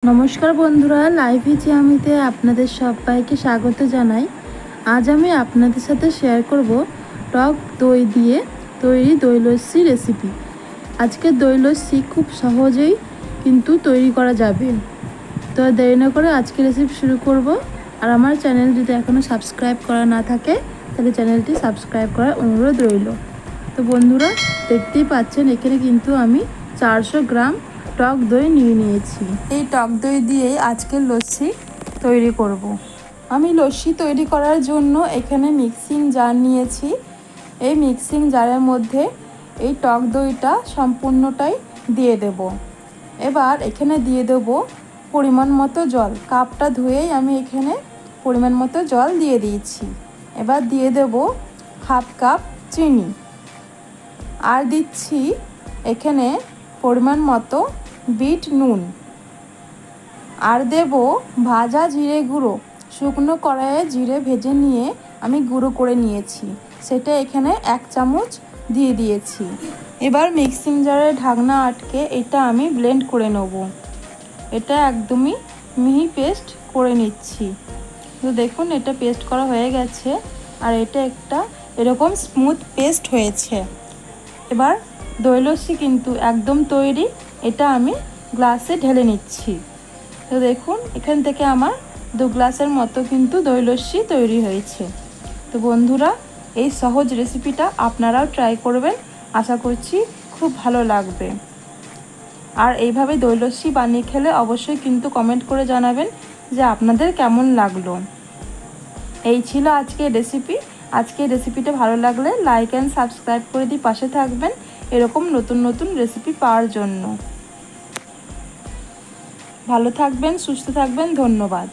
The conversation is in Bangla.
নমস্কার বন্ধুরা, লাইভ জিয়ামিতে আপনাদের সবাইকে স্বাগত জানাই। আজ আমি আপনাদের সাথে শেয়ার করব টক দই দিয়ে তৈরি দই লস্যি রেসিপি। আজকের দই লস্যি খুব সহজেই কিন্তু তৈরি করা যাবে। তো দেরি না করে আজকে রেসিপি শুরু করব। আর আমার চ্যানেল যদি এখনও সাবস্ক্রাইব করা না থাকে তাহলে চ্যানেলটি সাবস্ক্রাইব করার অনুরোধ রইল। তো বন্ধুরা, দেখতেই পাচ্ছেন এখানে কিন্তু আমি 400 গ্রাম টক দই নিয়ে নিয়েছি। এই টক দই দিয়েই আজকের লস্যি তৈরি করব। আমি লস্যি তৈরি করার জন্য এখানে মিক্সিং জার নিয়েছি। এই মিক্সিং জারের মধ্যে এই টক দইটা সম্পূর্ণটাই দিয়ে দেব। এবার এখানে দিয়ে দেব পরিমাণ মতো জল। কাপটা ধুয়েই আমি এখানে পরিমাণ মতো জল দিয়ে দিয়েছি। এবার দিয়ে দেব হাফ কাপ চিনি, আর দিচ্ছি এখানে পরিমাণ মতো বিট নুন, আর দেব ভাজা জিরে গুঁড়ো। শুকনো কড়াইয়ে জিরে ভেজে নিয়ে আমি গুঁড়ো করে নিয়েছি, সেটা এখানে 1 চামচ দিয়ে দিয়েছি। এবার মিক্সিং জারের ঢাকনা আটকে এটা আমি ব্লেন্ড করে নেব। এটা একদমই মিহি পেস্ট করে নিচ্ছি। তো দেখুন, এটা পেস্ট করা হয়ে গেছে আর এটা একটা এরকম স্মুথ পেস্ট হয়েছে। এবার দই লস্যি কিন্তু একদম তৈরি। এটা আমি গ্লাসে ঢেলে নিচ্ছি। তো দেখুন, এখান থেকে আমার 2 গ্লাসের মতো কিন্তু দই লস্যি তৈরি হয়েছে। তো বন্ধুরা, এই সহজ রেসিপিটা আপনারাও ট্রাই করবেন, আশা করছি খুব ভালো লাগবে। আর এইভাবে দই লস্যি বানিয়ে খেলে অবশ্যই কিন্তু কমেন্ট করে জানাবেন যে আপনাদের কেমন লাগলো। এই ছিল আজকের রেসিপি। আজকের রেসিপিটা ভালো লাগলে লাইক অ্যান্ড সাবস্ক্রাইব করে দিয়ে পাশে থাকবেন এরকম নতুন নতুন রেসিপি পাওয়ার জন্য। ভালো থাকবেন, সুস্থ থাকবেন, ধন্যবাদ।